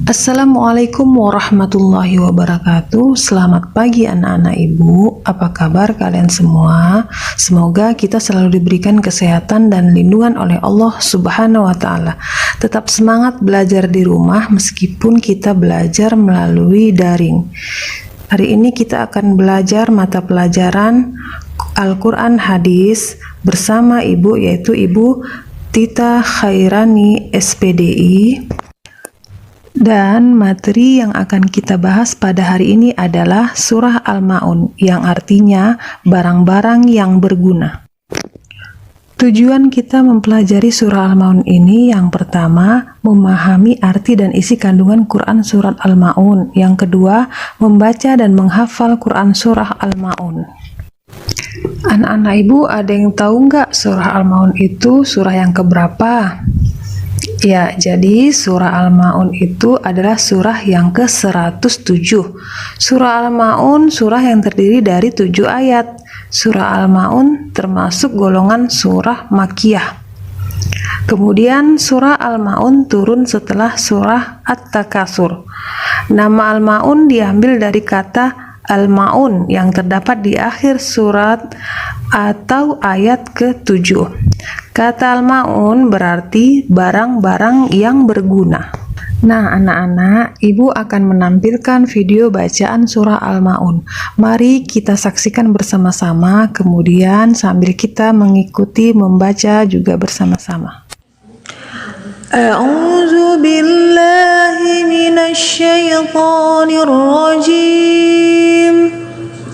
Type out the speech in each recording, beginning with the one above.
Assalamualaikum warahmatullahi wabarakatuh. Selamat pagi anak-anak ibu. Apa kabar kalian semua? Semoga kita selalu diberikan kesehatan dan lindungan oleh Allah Subhanahu wa Ta'ala. Tetap semangat belajar di rumah meskipun kita belajar melalui daring. Hari ini kita akan belajar mata pelajaran Al-Quran Hadis bersama ibu, yaitu Ibu Tita Khairani SPDI. Dan materi yang akan kita bahas pada hari ini adalah surah Al-Ma'un, yang artinya barang-barang yang berguna. Tujuan kita mempelajari surah Al-Ma'un ini yang pertama, memahami arti dan isi kandungan Quran surat Al-Ma'un. Yang kedua, membaca dan menghafal Quran surah Al-Ma'un. Anak-anak ibu, ada yang tahu nggak surah Al-Ma'un itu surah yang keberapa? Ya, jadi surah Al-Ma'un itu adalah surah yang ke-107. Surah Al-Ma'un surah yang terdiri dari 7 ayat. Surah Al-Ma'un termasuk golongan surah Makkiyah. Kemudian surah Al-Ma'un turun setelah surah At-Takasur. Nama Al-Ma'un diambil dari kata Al-Ma'un yang terdapat di akhir surat atau ayat ke-7. Kata Al-Ma'un berarti barang-barang yang berguna. Nah anak-anak, ibu akan menampilkan video bacaan surah Al-Ma'un. Mari kita saksikan bersama-sama, kemudian sambil kita mengikuti membaca juga bersama-sama. A'udzu billahi minasy syaithanir rajim.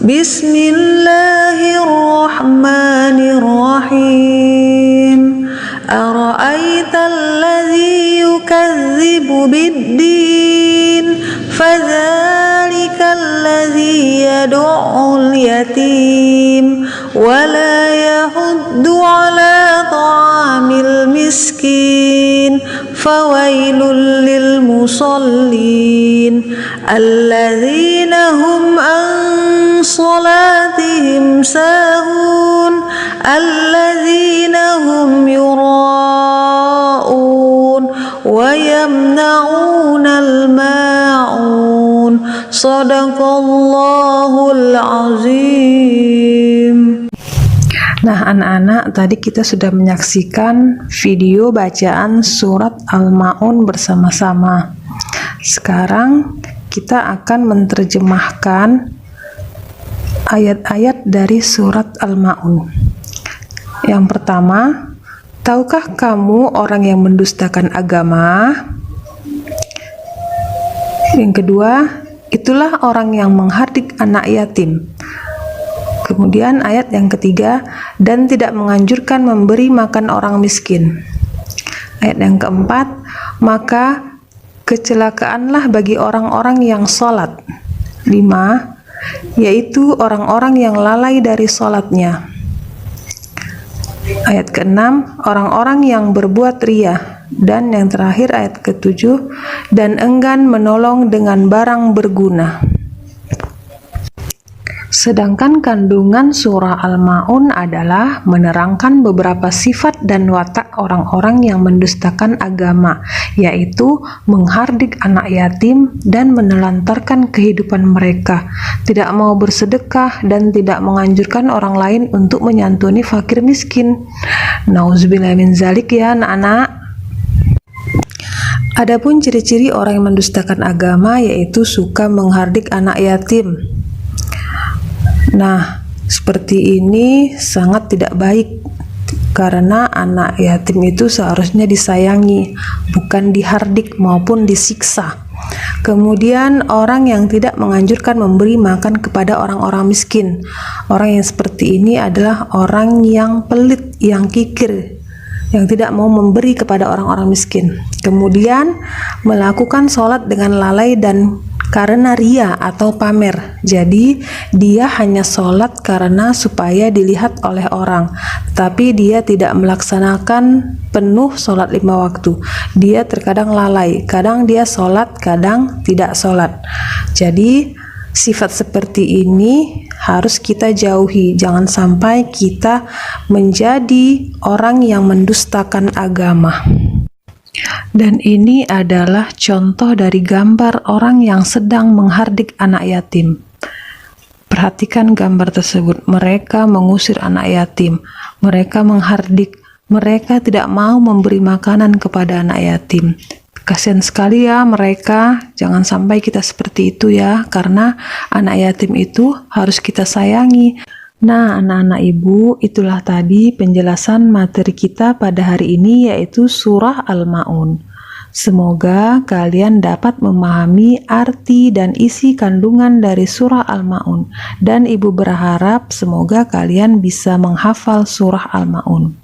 Bismillahirrahmanirrahim. Ara'aital ladzi yukadzibu bid-din fadzalikal ladzi yad'ul yatim wa la yahuddu 'ala ta'amil miskin fawailul lil musallin alladzina hum an salatihim sahun alladzina hum yura'un wa yamna'unal ma'un. Shadaqallahul azim. Nah anak-anak, tadi kita sudah menyaksikan video bacaan surat Al-Ma'un bersama-sama. Sekarang kita akan menerjemahkan ayat-ayat dari surat Al-Ma'un. Yang pertama, tahukah kamu orang yang mendustakan agama? Yang kedua, itulah orang yang menghardik anak yatim. Kemudian ayat yang ketiga, dan tidak menganjurkan memberi makan orang miskin. Ayat yang keempat, maka kecelakaanlah bagi orang-orang yang sholat. 5, yaitu orang-orang yang lalai dari sholatnya. Ayat ke-6, orang-orang yang berbuat riya. Dan yang terakhir ayat ke-7, dan enggan menolong dengan barang berguna. Sedangkan kandungan surah Al-Ma'un adalah menerangkan beberapa sifat dan watak orang-orang yang mendustakan agama, yaitu menghardik anak yatim dan menelantarkan kehidupan mereka, tidak mau bersedekah dan tidak menganjurkan orang lain untuk menyantuni fakir miskin. Nauzubillah min zalik ya anak-anak. Adapun ciri-ciri orang yang mendustakan agama yaitu suka menghardik anak yatim. Nah, seperti ini sangat tidak baik karena anak yatim itu seharusnya disayangi, bukan dihardik maupun disiksa. Kemudian orang yang tidak menganjurkan memberi makan kepada orang-orang miskin. Orang yang seperti ini adalah orang yang pelit, yang kikir, yang tidak mau memberi kepada orang-orang miskin. Kemudian melakukan sholat dengan lalai dan karena ria atau pamer. Jadi dia hanya sholat karena supaya dilihat oleh orang, tapi dia tidak melaksanakan penuh sholat 5 waktu. Dia terkadang lalai, kadang dia sholat, kadang tidak sholat. Jadi sifat seperti ini harus kita jauhi. Jangan sampai kita menjadi orang yang mendustakan agama. Dan ini adalah contoh dari gambar orang yang sedang menghardik anak yatim. Perhatikan gambar tersebut. Mereka mengusir anak yatim. Mereka menghardik. Mereka tidak mau memberi makanan kepada anak yatim. Kasihan sekali ya mereka. Jangan sampai kita seperti itu ya, karena anak yatim itu harus kita sayangi. Nah, anak-anak ibu, itulah tadi penjelasan materi kita pada hari ini, yaitu surah Al-Ma'un. Semoga kalian dapat memahami arti dan isi kandungan dari surah Al-Ma'un, dan ibu berharap semoga kalian bisa menghafal surah Al-Ma'un.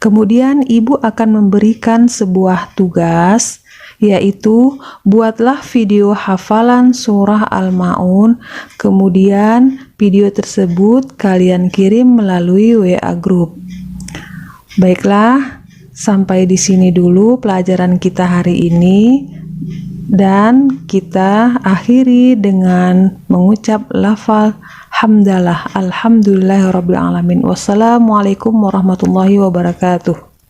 Kemudian ibu akan memberikan sebuah tugas, yaitu buatlah video hafalan surah Al-Ma'un. Kemudian video tersebut kalian kirim melalui WA group. Baiklah, sampai di sini dulu pelajaran kita hari ini, dan kita akhiri dengan mengucap lafal hamdalah, alhamdulillahirabbil alamin. Wassalamualaikum warahmatullahi wabarakatuh.